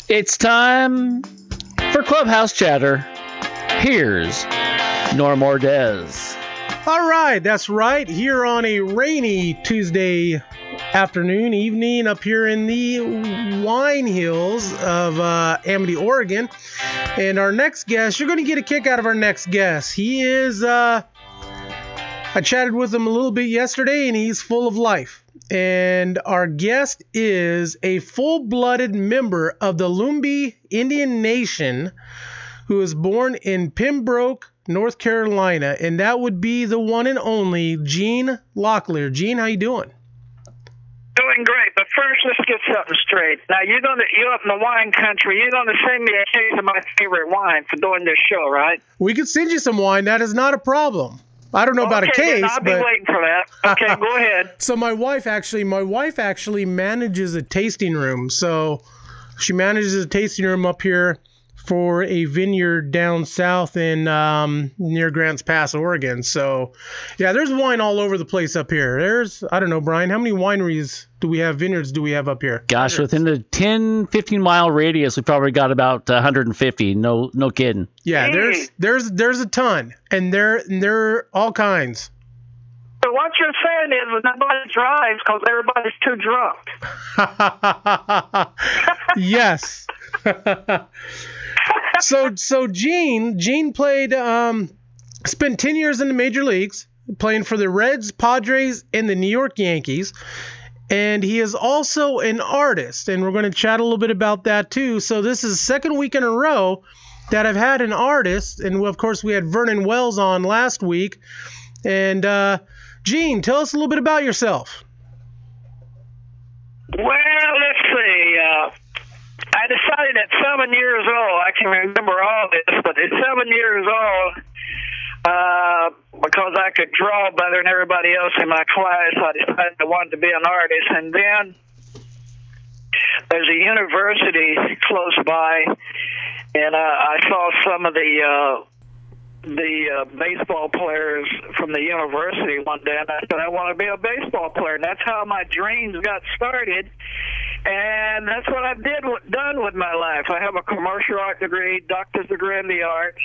It's time for Clubhouse Chatter. Here's Norm Ordez. All right, that's right. Here on a rainy Tuesday afternoon, evening, up here in the wine hills of Amity, Oregon. And our next guest, you're going to get a kick out of our next guest. He is, I chatted with him a little bit yesterday, and he's full of life. And our guest is a full-blooded member of the Lumbee Indian Nation who was born in Pembroke, North Carolina, and that would be the one and only Gene Locklear. Gene, how you doing? Doing great, but first let's get something straight. Now you're up in the wine country. You're gonna send me a case of my favorite wine for doing this show, right? We could send you some wine. That is not a problem. I don't know about a case, I'll be waiting for that. Okay, go ahead. So my wife actually manages a tasting room. So she manages a tasting room up here for a vineyard down south in near Grants Pass, Oregon. So, yeah, there's wine all over the place up here. There's, I don't know, Brian, how many wineries do we have, vineyards do we have up here? Gosh, within the 10, 15-mile radius, we probably got about 150. No kidding. Yeah, there's a ton, and they're all kinds. So what you're saying is nobody drives because everybody's too drunk. Yes. So Gene played, spent 10 years in the major leagues, playing for the Reds, Padres, and the New York Yankees. And he is also an artist, and we're going to chat a little bit about that too. So this is the second week in a row that I've had an artist, and of course we had Vernon Wells on last week. And Gene, tell us a little bit about yourself. Well, let's see. I decided at 7 years old, I can remember all this, but at 7 years old, because I could draw better than everybody else in my class, I decided I wanted to be an artist. And then there's a university close by, and I saw some of the baseball players from the university one day, and I said, I want to be a baseball player. And that's how my dreams got started. And that's what I've done with my life. I have a commercial art degree, doctor's degree in the arts.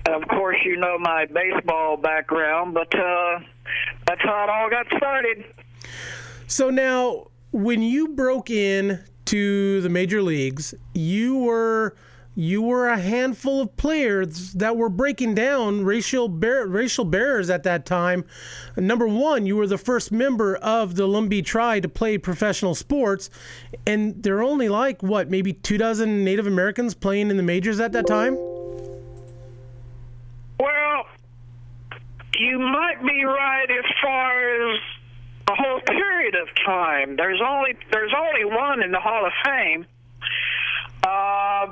And of course, you know my baseball background, but that's how it all got started. So now, when you broke in to the major leagues, you were a handful of players that were breaking down racial barriers at that time. Number one, you were the first member of the Lumbee tribe to play professional sports, and there are only maybe 24 Native Americans playing in the majors at that time? Well, you might be right as far as the whole period of time. There's only one in the Hall of Fame.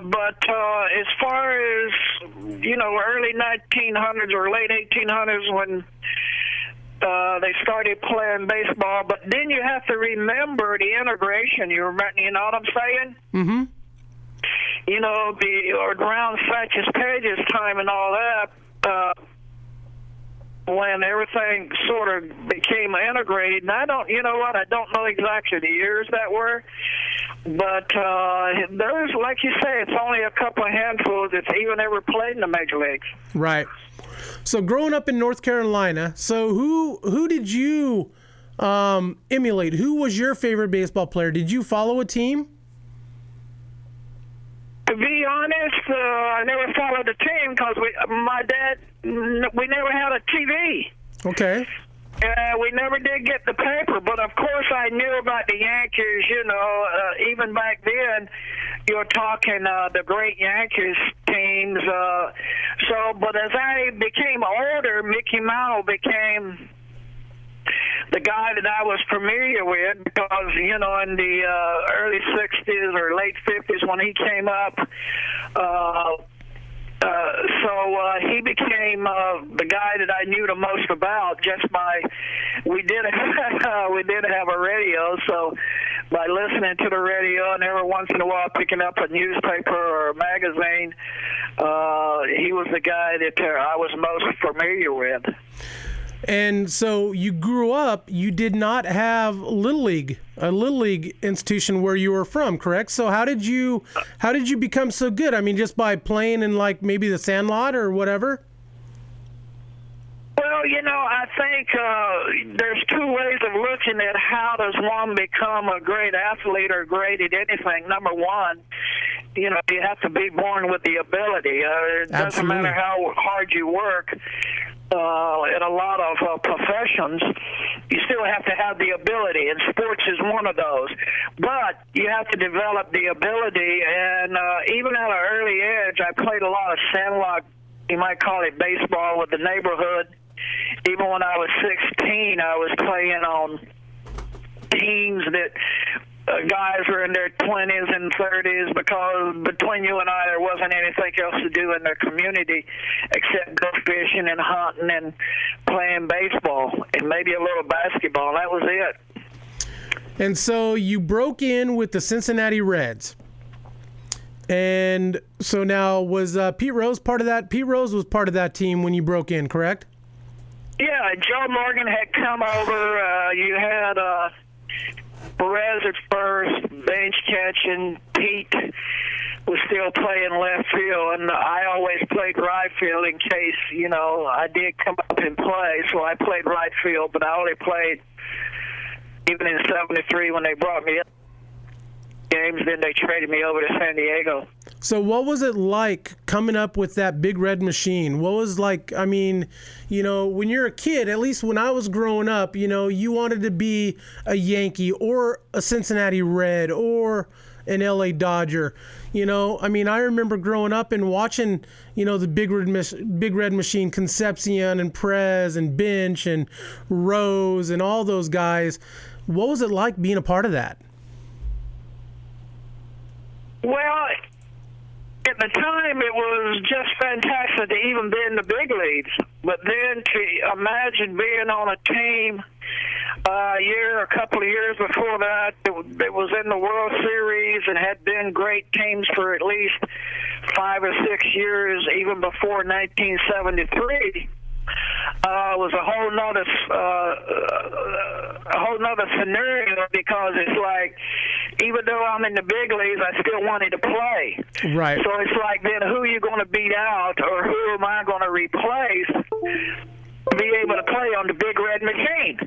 But as far as, early 1900s or late 1800s when they started playing baseball, but then you have to remember the integration. You know what I'm saying? Mm-hmm. Around Satch's Page's time and all that, when everything sort of became integrated, and I don't know exactly the years that were, but there's, like you say, it's only a couple of handfuls that's even ever played in the major leagues. Right. So growing up in North Carolina, so who did you emulate? Who was your favorite baseball player? Did you follow a team? To be honest, I never followed the team because my dad, we never had a TV. Okay. We never did get the paper, but of course I knew about the Yankees, even back then. You were talking the great Yankees teams. But as I became older, Mickey Mantle became the guy that I was familiar with because, in the early 60s or late 50s when he came up, he became the guy that I knew the most about just by we did have a radio, so by listening to the radio and every once in a while picking up a newspaper or a magazine, he was the guy that I was most familiar with. And so you grew up, you did not have a Little League institution where you were from, correct? So how did you become so good? I mean, just by playing in like maybe the Sandlot or whatever? Well, I think there's two ways of looking at how does one become a great athlete or great at anything. Number one, you have to be born with the ability. It doesn't matter how hard you work. In a lot of professions, you still have to have the ability, and sports is one of those. But you have to develop the ability, and even at an early age, I played a lot of sandlot, you might call it baseball, with the neighborhood. Even when I was 16, I was playing on teams that guys were in their 20s and 30s, because between you and I, there wasn't anything else to do in their community except go fishing and hunting and playing baseball and maybe a little basketball. That was it. And so you broke in with the Cincinnati Reds. And so now was Pete Rose part of that? Pete Rose was part of that team when you broke in, correct? Yeah, Joe Morgan had come over. You had Perez at first, bench catching. Pete was still playing left field, and I always played right field in case, I did come up and play. So I played right field, but I only played even in '73 when they brought me up games. Then they traded me over to San Diego. So what was it like coming up with that big red machine? What was like, I mean, when you're a kid, at least when I was growing up, you wanted to be a Yankee or a Cincinnati Red or an LA Dodger. I mean, I remember growing up and watching, the big red machine, Concepcion and Perez and Bench and Rose and all those guys. What was it like being a part of that? Well, at the time, it was just fantastic to even be in the big leagues. But then to imagine being on a team a couple of years before that, it was in the World Series and had been great teams for at least 5 or 6 years, even before 1973. Was a whole nother scenario, because it's like, even though I'm in the big leagues, I still wanted to play. Right. So it's like, then who are you going to beat out, or who am I going to replace to be able to play on the big red machine?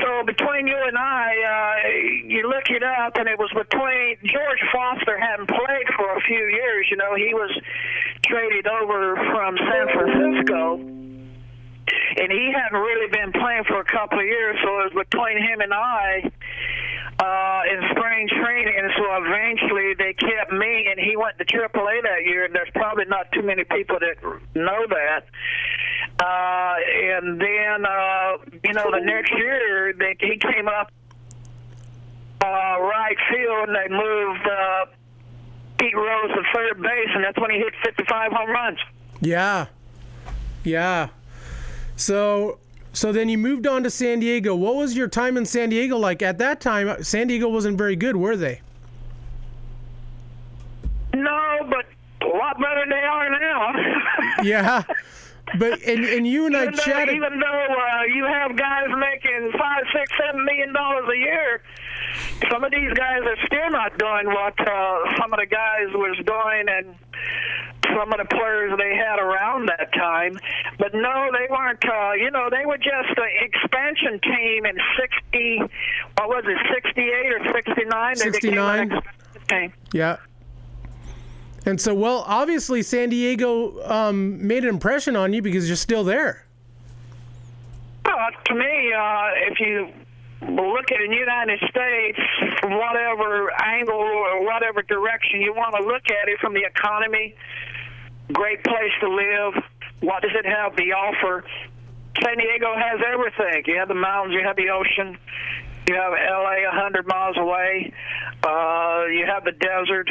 So between you and I, you look it up, and it was between George Foster hadn't played for a few years. He was traded over from San Francisco. And he hadn't really been playing for a couple of years, so it was between him and I in spring training. And so eventually they kept me, and he went to AAA that year. And there's probably not too many people that know that. And then, the next year he came up right field, and they moved Pete Rose to third base, and that's when he hit 55 home runs. Yeah. So then you moved on to San Diego. What was your time in San Diego like? At that time, San Diego wasn't very good, were they? No, but a lot better than they are now. Yeah. But and you and I chatted. Even though you have guys making $5, $6, $7 million a year, some of these guys are still not doing what some of the guys was doing, and some of the players they had around that time. But no, they weren't. They were just an expansion team in 68 or 69? 69. Yeah. And so, well, obviously San Diego made an impression on you because you're still there. To me, if you look at the United States from whatever angle or whatever direction you want to look at it, from the economy, great place to live, what does it have to offer? San Diego has everything. You have the mountains, you have the ocean, you have LA 100 miles away, you have the desert.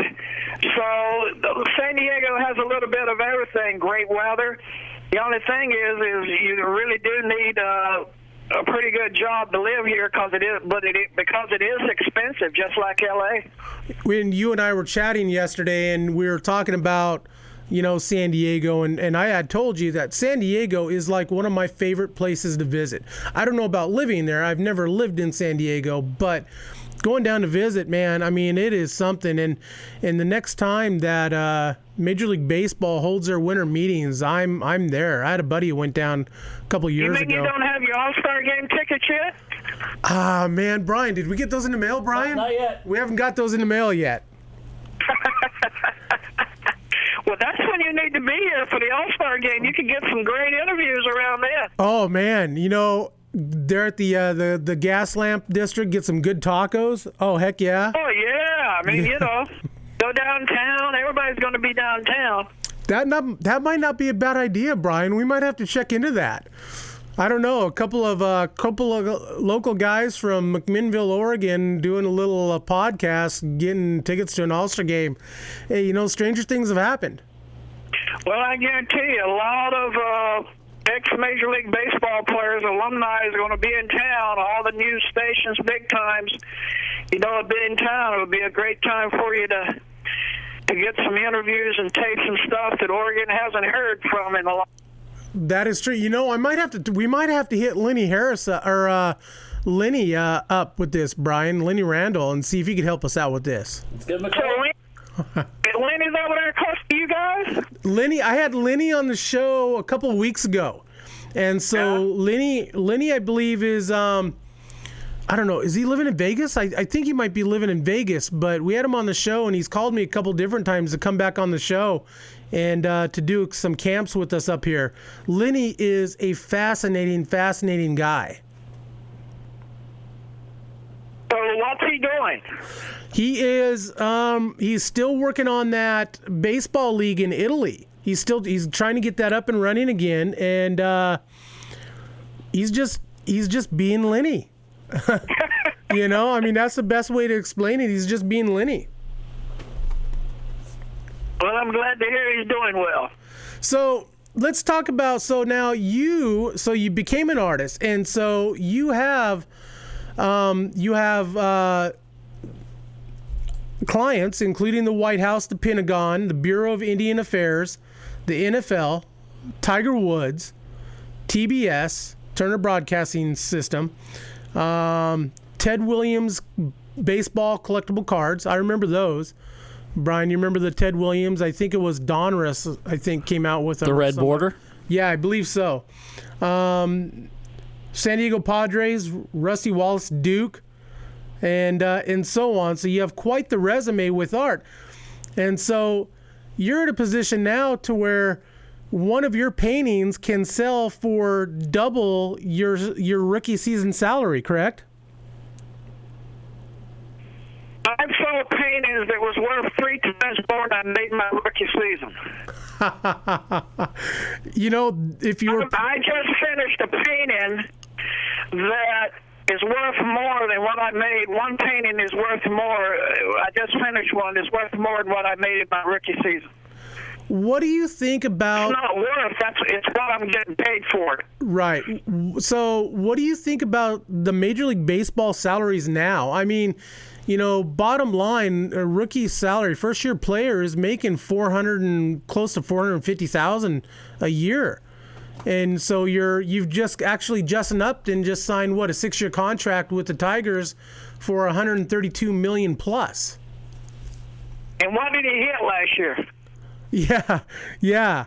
So San Diego has a little bit of everything. Great weather. The only thing is you really do need a pretty good job to live here, because it is expensive, just like LA. When you and I were chatting yesterday, and we were talking about San Diego, and I had told you that San Diego is like one of my favorite places to visit. I don't know about living there. I've never lived in San Diego, but going down to visit, man, I mean, it is something. And the next time that Major League Baseball holds their winter meetings, I'm there. I had a buddy who went down a couple years ago. You don't have your All Star Game tickets yet? Ah, man, Brian, did we get those in the mail, Brian? Not yet. We haven't got those in the mail yet. Well, that's when you need to be here for the All Star Game. You can get some great interviews around there. Oh man, they're at the gas lamp district. Get some good tacos. Oh heck yeah. Oh yeah, I mean go downtown. Everybody's going to be downtown. That might not be a bad idea, Brian. We might have to check into that. I don't know. A couple of local guys from McMinnville, Oregon, doing a little podcast, getting tickets to an All-Star game. Hey, stranger things have happened. Well, I guarantee you, a lot of ex-Major League Baseball players, alumni, is going to be in town. All the news stations, big times, have been in town. It would be a great time for you to get some interviews and tapes and stuff that Oregon hasn't heard from in a lot. That is true. We might have to hit Lenny Harris Lenny up with this, Brian, Lenny Randall, and see if he could help us out with this. Let's give him a So call. Lenny's over there close to you guys? I had Lenny on the show a couple of weeks ago, and so Lenny, I believe is I don't know, is he living in Vegas? I think he might be living in Vegas, but we had him on the show, and he's called me a couple different times to come back on the show and to do some camps with us up here. Lenny is a fascinating guy. So what's he doing? He is he's still working on that baseball league in Italy. He's trying to get that up and running again, and he's just being Lenny. I mean, that's the best way to explain it. He's just being Lenny. Well, I'm glad to hear he's doing well. So let's talk about, now you became an artist, and so you have clients, including the White House, the Pentagon, the Bureau of Indian Affairs, the NFL, Tiger Woods, TBS, Turner Broadcasting System, Ted Williams baseball collectible cards. I remember those. Brian, you remember the Ted Williams? I think it was Donruss, came out with them. The red border? Yeah, I believe so. San Diego Padres, Rusty Wallace Duke, and so on. So you have quite the resume with art. And so you're in a position now to where one of your paintings can sell for double your rookie season salary, correct? I've sold paintings that was worth 3 times more than I made my rookie season. If you were... I just finished a painting that is worth more than what I made. One painting is worth more. I just finished one that's worth more than what I made in my rookie season. What do you think about... It's not worth. It's what I'm getting paid for. Right. So what do you think about the Major League Baseball salaries now? I mean... bottom line, a rookie salary, first-year player is making $400 and close to $450,000 a year, and so you've just actually upped and just signed a 6-year contract with the Tigers for $132 million plus. And what did he hit last year? Yeah.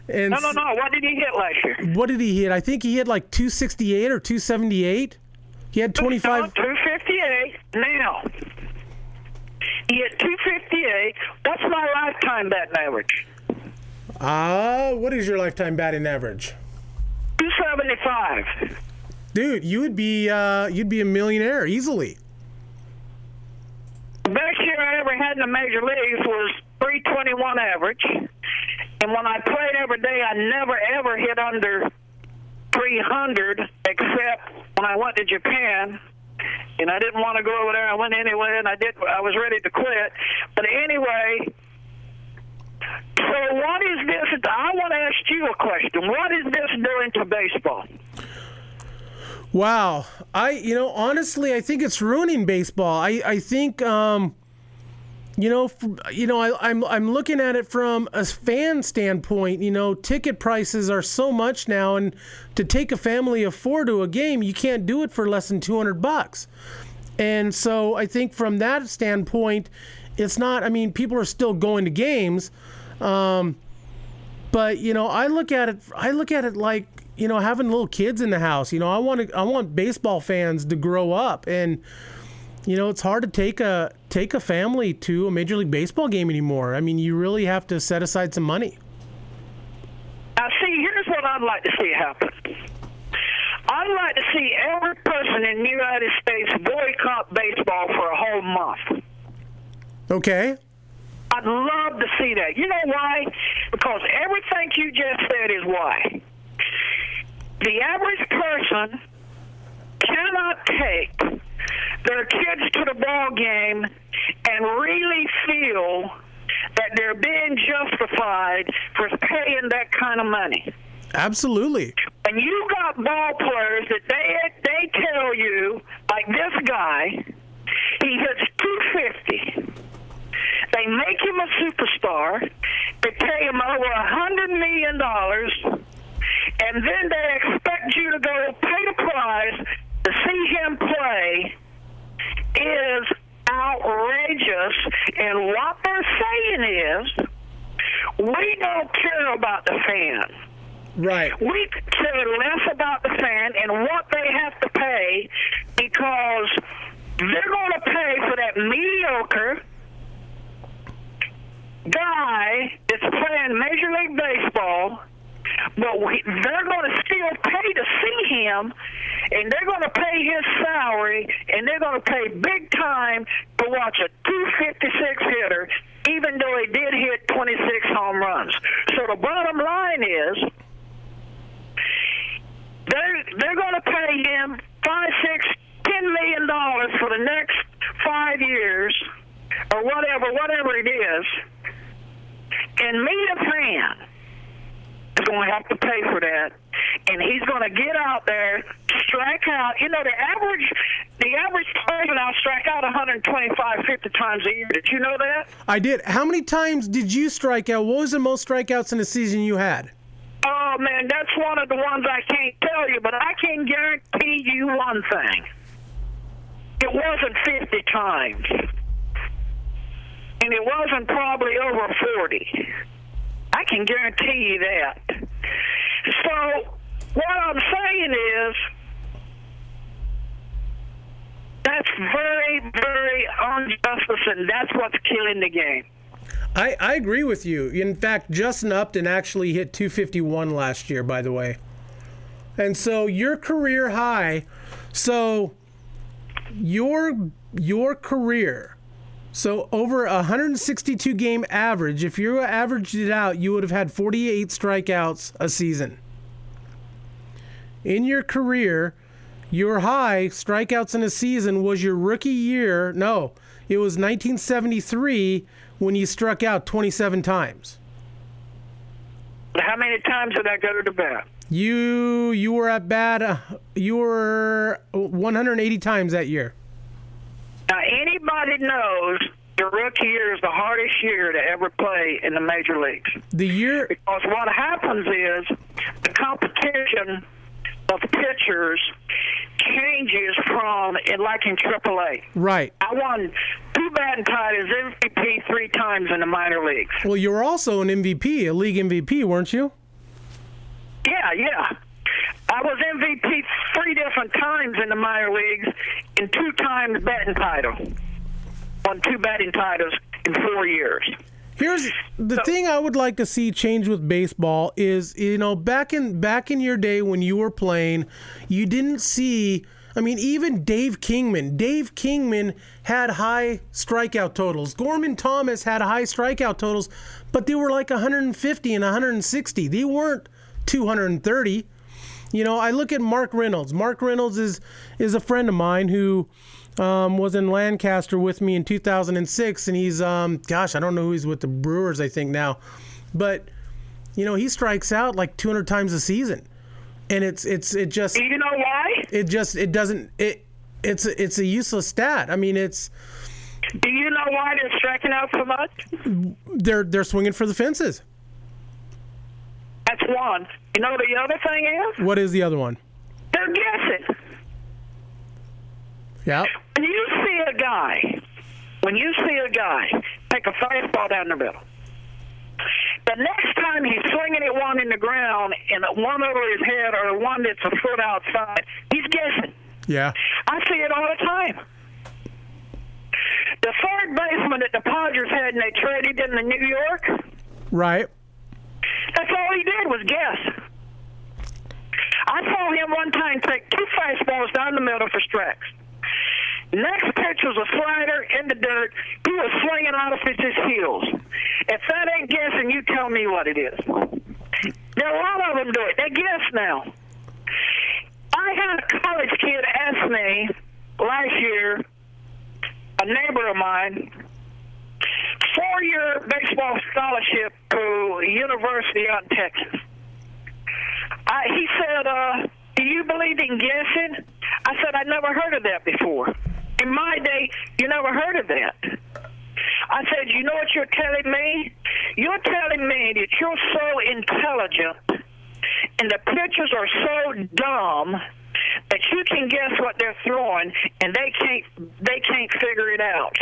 And no. What did he hit last year? What did he hit? I think he hit like 268 or 278. He had 25. 258 now. He hit 258. What's my lifetime batting average? What is your lifetime batting average? 275. Dude, you'd be a millionaire easily. The best year I ever had in the major leagues was 321 average. And when I played every day, I never ever hit under 300, except when I went to Japan, and I didn't want to go over there. I went anyway, and I was ready to quit. But anyway, so what is this? I want to ask you a question. What is this doing to baseball? Wow. Honestly, I think it's ruining baseball. I think, I'm looking at it from a fan standpoint. Ticket prices are so much now, and to take a family of 4 to a game, you can't do it for less than $200. And so I think from that standpoint, it's not. I mean, people are still going to games, but I look at it like having little kids in the house. I want baseball fans to grow up, and it's hard to take a family to a Major League Baseball game anymore. I mean, you really have to set aside some money. Now, see, here's what I'd like to see happen. I'd like to see every person in the United States boycott baseball for a whole month. Okay. I'd love to see that. You know why? Because everything you just said is why. The average person cannot take their kids to the ball game and really feel that they're being justified for paying that kind of money. Absolutely. And you got ball players that they tell you, like this guy, he hits 250. They make him a superstar. They pay him over $100 million, and then they expect you to go pay the price to see him play is outrageous. And what they're saying is, we don't care about the fan. Right. We care less about the fan and what they have to pay, because they're going to pay for that mediocre guy that's playing Major League Baseball, but they're going to still pay to see him, and they're going to pay his salary, and they're going to pay big time to watch a 256 hitter, even though he did hit 26 home runs. So the bottom line is, they're going to pay him $5, $6, $10 million for the next 5 years, or whatever it is, and me, the fan, is going to have to pay for that, and he's going to get out there, strike out. The average player now strike out 125, 50 times a year. Did you know that? I did. How many times did you strike out? What was the most strikeouts in a season you had? Oh, man, that's one of the ones I can't tell you, but I can guarantee you one thing. It wasn't 50 times. And it wasn't probably over 40. I can guarantee you that. So what I'm saying is, that's very, very injustice, and that's what's killing the game. I agree with you. In fact, Justin Upton actually hit 251 last year, by the way. And so your career high, so your career, so over 162 game average, if you averaged it out, you would have had 48 strikeouts a season. In your career, your high strikeouts in a season was your rookie year. No, it was 1973 when you struck out 27 times. How many times did I go to the bat? You were at bat. You were 180 times that year. Now, anybody knows the rookie year is the hardest year to ever play in the major leagues. Because what happens is the competition of pitchers changes from, like in AAA. Right. I won 2 batting titles, MVP 3 times in the minor leagues. Well, you were also an MVP, a league MVP, weren't you? Yeah. I was MVP 3 different times in the minor leagues and 2 times batting title. Won 2 batting titles in 4 years. Here's the thing I would like to see change with baseball is, back in your day when you were playing, you didn't see, even Dave Kingman had high strikeout totals. Gorman Thomas had high strikeout totals, but they were like 150 and 160. They weren't 230. I look at Mark Reynolds. Mark Reynolds is a friend of mine who was in Lancaster with me in 2006, and he's I don't know who he's with, the Brewers, I think now, but he strikes out like 200 times a season, and it just. Do you know why? It's a useless stat. Do you know why they're striking out so much? They're swinging for the fences. That's one. You know the other thing is? What is the other one? They're guessing. Yeah. When you see a guy take a fastball down the middle, the next time he's swinging at one in the ground and one over his head or one that's a foot outside, he's guessing. Yeah. I see it all the time. The third baseman that the Padres had and they traded in to New York, Right. that's all he did was guess. I saw him one time take 2 fastballs down the middle for strikes. Next pitch was a slider in the dirt. He was swinging out of his heels. If that ain't guessing, you tell me what it is. There are a lot of them do it. They guess now. I had a college kid ask me last year, a neighbor of mine, 4-year baseball scholarship to a university out in Texas. He said, do you believe in guessing? I said, I never heard of that before. In my day, you never heard of that. I said, you know what you're telling me? You're telling me that you're so intelligent and the pitchers are so dumb that you can guess what they're throwing and they can't figure it out.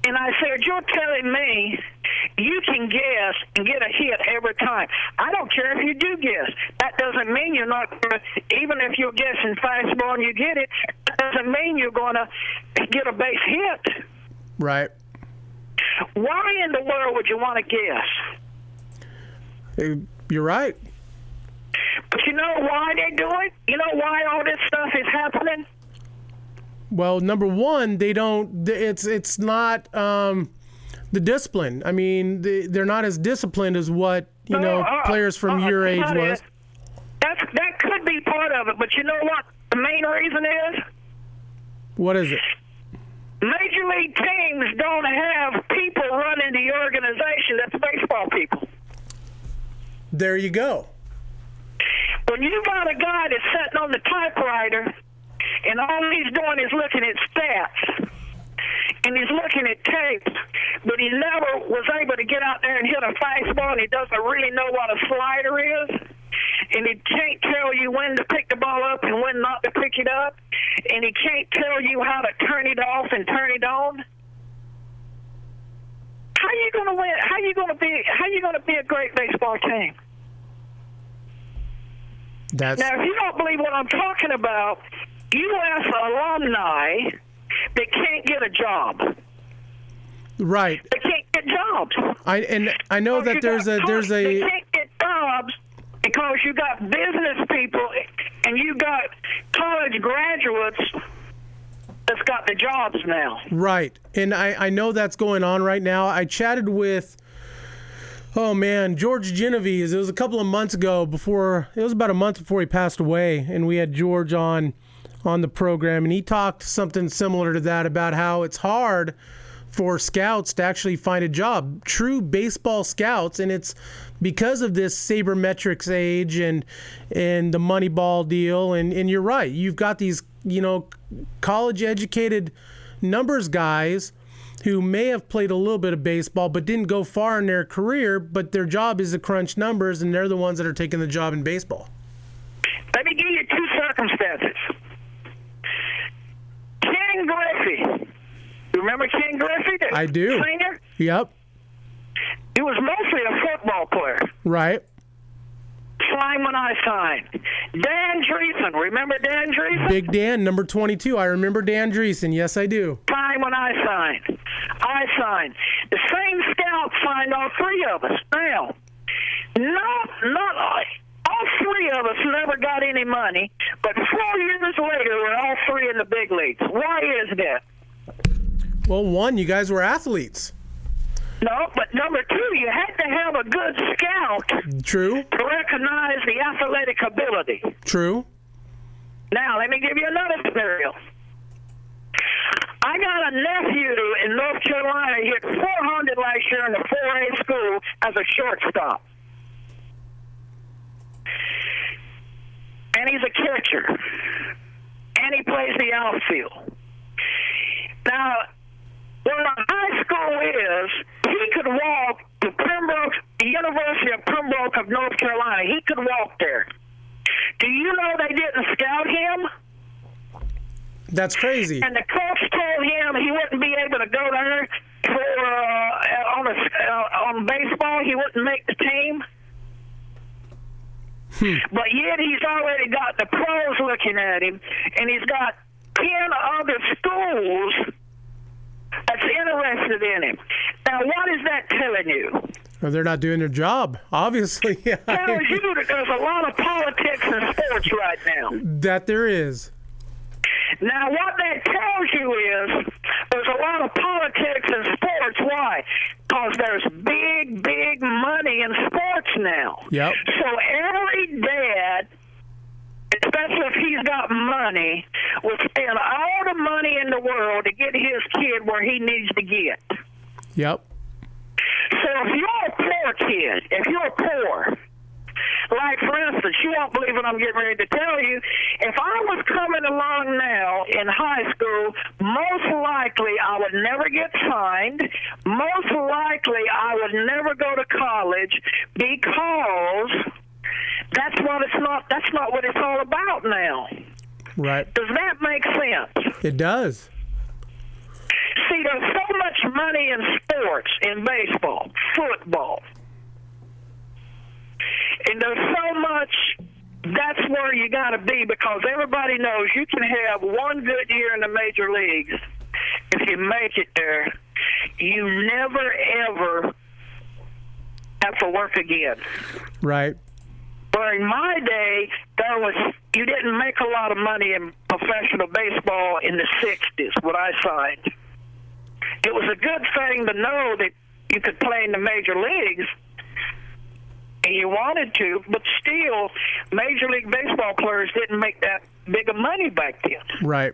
And I said, you're telling me you can guess and get a hit every time. I don't care if you do guess. That doesn't mean you're not going to, even if you're guessing fastball and you get it, that doesn't mean you're going to get a base hit. Right. Why in the world would you want to guess? You're right. But you know why they do it? You know why all this stuff is happening? Well, number one, they don't. It's not the discipline. I mean, they're not as disciplined as what players from your age was. That could be part of it, but you know what the main reason is? What is it? Major league teams don't have people running the organization that's baseball people. There you go. When you got a guy that's sitting on the typewriter and all he's doing is looking at stats and he's looking at tapes, but he never was able to get out there and hit a fastball, and he doesn't really know what a slider is, and he can't tell you when to pick the ball up and when not to pick it up, and he can't tell you how to turn it off and turn it on. How are you going to win? How are you going to be a great baseball team? Now, if you don't believe what I'm talking about, you ask alumni that can't get a job. Right. They can't get jobs. I know that there's a They can't get jobs because you got business people and you got college graduates that's got the jobs now. Right. And I know that's going on right now. I chatted with George Genovese. It was a couple of months ago it was about a month before he passed away, and we had George on the program, and he talked something similar to that about how it's hard for scouts to actually find a job, true baseball scouts, and it's because of this sabermetrics age and the Moneyball deal, and you're right. You've got these, college-educated numbers guys who may have played a little bit of baseball but didn't go far in their career, but their job is to crunch numbers, and they're the ones that are taking the job in baseball. Let me give you two circumstances. Ken Griffey. You remember Ken Griffey? I do. Senior? Yep. He was mostly a football player. Right. Signed when I signed. Dan Dreesen. Remember Dan Dreesen? Big Dan, number 22. I remember Dan Dreesen. Yes, I do. Signed when I signed. The same scout signed all three of us. Now, not all three of us never got any money, but 4 years later, we're all three in the big leagues. Why is that? Well, one, you guys were athletes. No, but number two, you had to have a good scout. True. To recognize the athletic ability. True. Now, let me give you another scenario. I got a nephew in North Carolina. He hit 400 last year in the 4A school as a shortstop. And he's a catcher. And he plays the outfield. Now, where the high school is, he could walk to Pembroke, the University of Pembroke of North Carolina. He could walk there. Do you know they didn't scout him? That's crazy. And the coach told him he wouldn't be able to go there for on baseball. He wouldn't make the team. But yet he's already got the pros looking at him, and he's got 10 other schools that's interested in him. Now, what is that telling you? Well, they're not doing their job, obviously. It tells you that there's a lot of politics in sports right now. That there is. Now, what that tells you is there's a lot of politics in sports. Why? Because there's big money in sports now. Yep. So every dad, especially if he's got money, will spend all the money in the world to get his kid where he needs to get. Yep. So if you're a poor kid, if you're poor, like, for instance, you won't believe what I'm getting ready to tell you. If I was coming along now in high school, most likely I would never get signed. Most likely I would never go to college because that's not what it's all about now. Right. Does that make sense? It does. See, there's so much money in sports, in baseball, football. And there's so much, that's where you got to be, because everybody knows you can have one good year in the major leagues. If you make it there, you never, ever have to work again. Right. During my day, you didn't make a lot of money in professional baseball in the 60s when I signed. It was a good thing to know that you could play in the major leagues, and you wanted to, but still, Major League Baseball players didn't make that big of money back then. Right.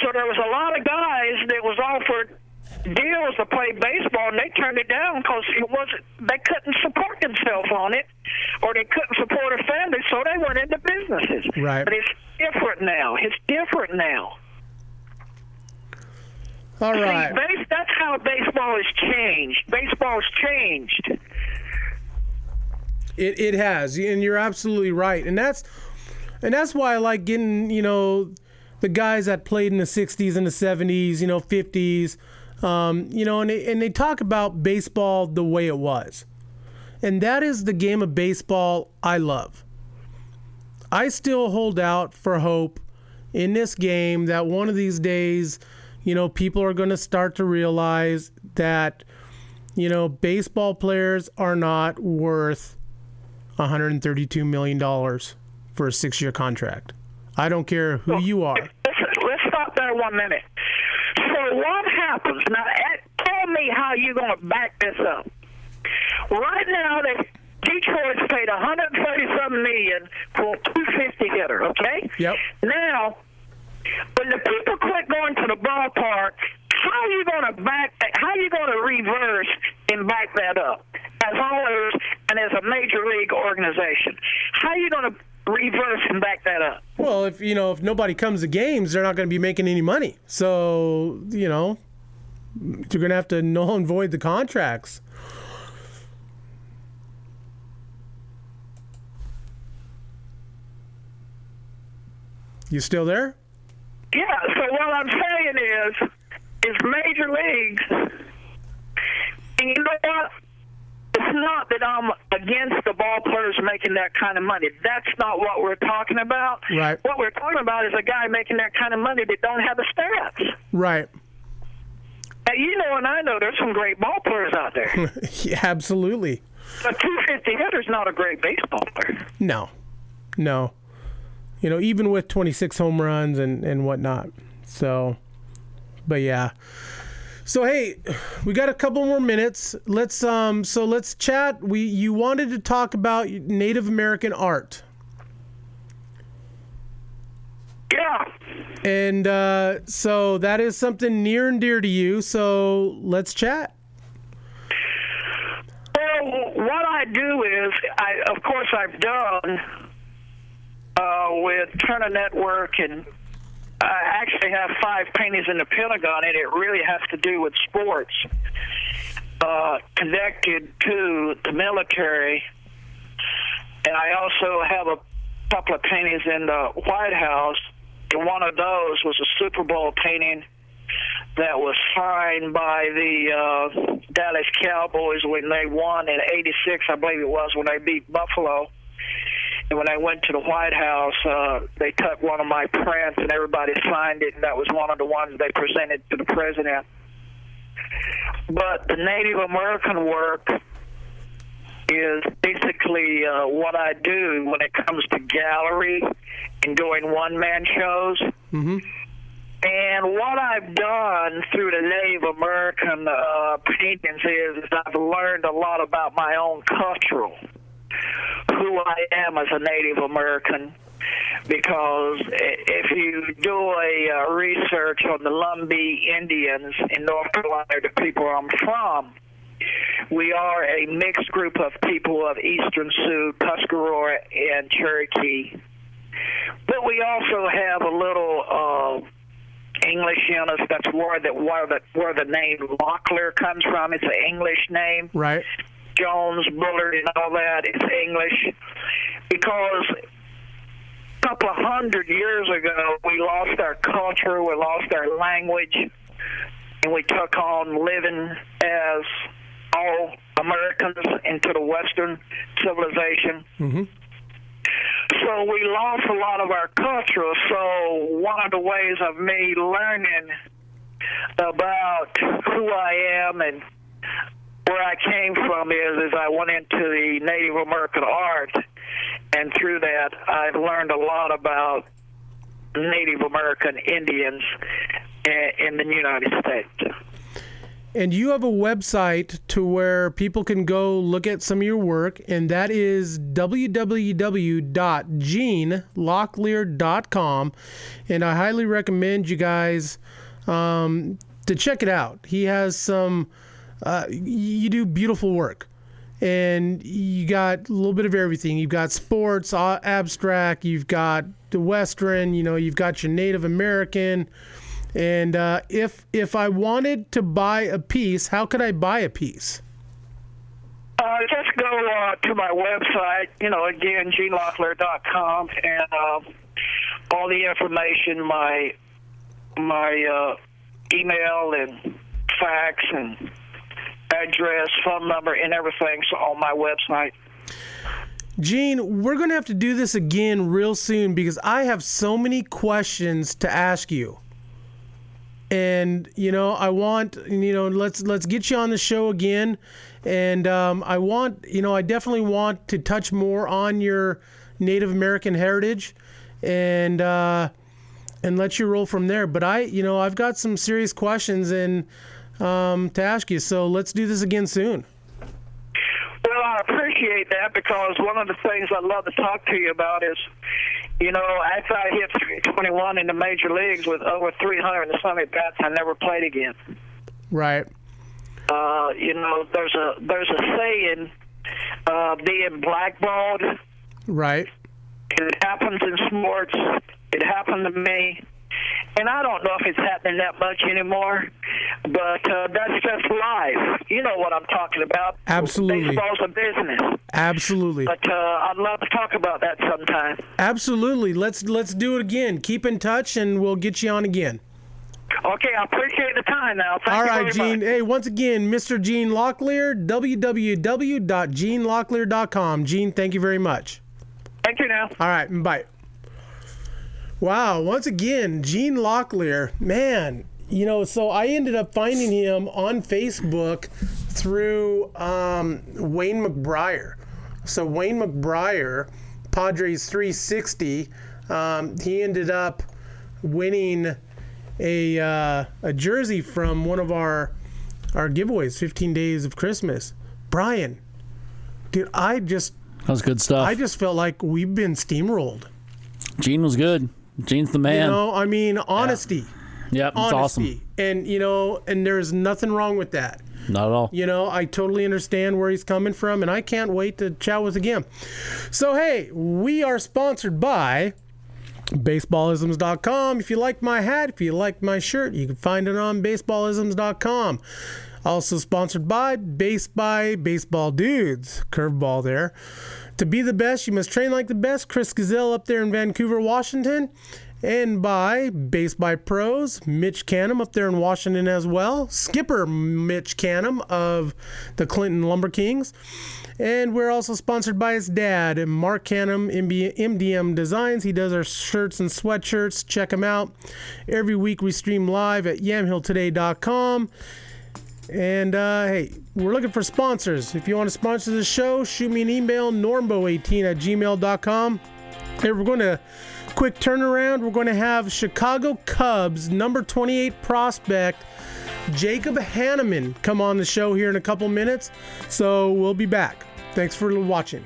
So there was a lot of guys that was offered deals to play baseball, and they turned it down because they couldn't support themselves on it, or they couldn't support a family, so they went into businesses. Right. But it's different now. All right. See, that's how baseball has changed. Baseball's changed. It has, and you're absolutely right, and that's why I like getting the guys that played in the 60s and the 70s, 50s, and they talk about baseball the way it was, and that is the game of baseball I love. I still hold out for hope in this game that one of these days, people are going to start to realize that, baseball players are not worth $132 million for a 6-year contract. I don't care who you are. Let's stop there 1 minute. So what happens? Now, tell me how you're going to back this up. Right now, Detroit's paid $137 million for a 250 hitter, okay? Yep. Now, when the people quit going to the ballpark, how are you going to reverse and back that up as owners and as a major league organization? How are you going to reverse and back that up? Well, if nobody comes to games, they're not going to be making any money. So, you're going to have to null and void the contracts. You still there? Yeah, so what I'm saying is major leagues, and you know what? It's not that I'm against the ball players making that kind of money. That's not what we're talking about. Right. What we're talking about is a guy making that kind of money that don't have the stats. Right. And and I know there's some great ball players out there. Yeah, absolutely. A 250 hitter's not a great baseball player. No. Even with 26 home runs and whatnot. So, but yeah. So hey, we got a couple more minutes. Let's chat. You wanted to talk about Native American art. Yeah. And so that is something near and dear to you. So let's chat. Well, what I do is, I've done with Turner Network, and I actually have 5 paintings in the Pentagon, and it really has to do with sports, connected to the military. And I also have a couple of paintings in the White House, and one of those was a Super Bowl painting that was signed by the Dallas Cowboys when they won in '86, I believe it was, when they beat Buffalo. And when I went to the White House, they took one of my prints and everybody signed it, and that was one of the ones they presented to the president. But the Native American work is basically what I do when it comes to gallery and doing one-man shows. Mm-hmm. And what I've done through the Native American paintings is I've learned a lot about my own cultural, who I am as a Native American, because if you do a research on the Lumbee Indians in North Carolina, the people I'm from, we are a mixed group of people of Eastern Sioux, Tuscarora, and Cherokee. But we also have a little English in us. That's where the name Locklear comes from. It's an English name. Right. Jones, Bullard, and all that. It's English. Because a couple of 100 years ago, we lost our culture, we lost our language, and we took on living as all Americans into the Western civilization. Mm-hmm. So we lost a lot of our culture. So one of the ways of me learning about who I am and where I came from is I went into the Native American art, and through that I've learned a lot about Native American Indians in the United States. And you have a website to where people can go look at some of your work, and that is www.genelocklear.com. And I highly recommend you guys to check it out. He has some, you do beautiful work, and you got a little bit of everything. You've got sports, abstract, you've got the Western, you've got your Native American. And if I wanted to buy a piece, how could I buy a piece? Just go to my website, again, genelocklear.com, and all the information, my email and fax and address, phone number, and everything's on my website. Gene, we're going to have to do this again real soon because I have so many questions to ask you. And, I want, let's get you on the show again. And I definitely want to touch more on your Native American heritage and let you roll from there. But I've got some serious questions to ask you. So let's do this again soon. Well, I appreciate that, because one of the things I'd love to talk to you about is, after I hit 21 in the major leagues with over 300 and some at bats, I never played again. Right. There's a saying, being blackballed. Right. It happens in sports. It happened to me. And I don't know if it's happening that much anymore, but that's just life. You know what I'm talking about. Absolutely. Baseball's a business. Absolutely. But I'd love to talk about that sometime. Absolutely. Let's do it again. Keep in touch, and we'll get you on again. Okay, I appreciate the time now. Thank All you right, very Gene. much. Hey, once again, Mr. Gene Locklear, www.genelocklear.com. Gene, thank you very much. Thank you now. All right, bye. Wow, once again, Gene Locklear, man, so I ended up finding him on Facebook through Wayne McBriar. So Wayne McBriar, Padres 360, he ended up winning a jersey from one of our giveaways, 15 Days of Christmas. Brian, dude, that was good stuff. I just felt like we've been steamrolled. Gene was good. Gene's the man. Honesty. Yep, it's awesome. And, and there's nothing wrong with that. Not at all. I totally understand where he's coming from, and I can't wait to chat with him. So, hey, we are sponsored by Baseballisms.com. If you like my hat, if you like my shirt, you can find it on baseballisms.com. Also sponsored by Baseball Dudes. Curveball there. To be the best, you must train like the best. Chris Gazelle up there in Vancouver, Washington. And by Base by Pros, Mitch Canham up there in Washington as well. Skipper Mitch Canham of the Clinton Lumber Kings. And we're also sponsored by his dad, Mark Canham, MDM Designs. He does our shirts and sweatshirts. Check him out. Every week we stream live at yamhilltoday.com. And hey, we're looking for sponsors. If you want to sponsor the show, shoot me an email, normbo18@gmail.com. And we're going to quick turnaround. We're going to have Chicago Cubs number 28 prospect Jacob Hanneman come on the show here in a couple minutes. So we'll be back. Thanks for watching.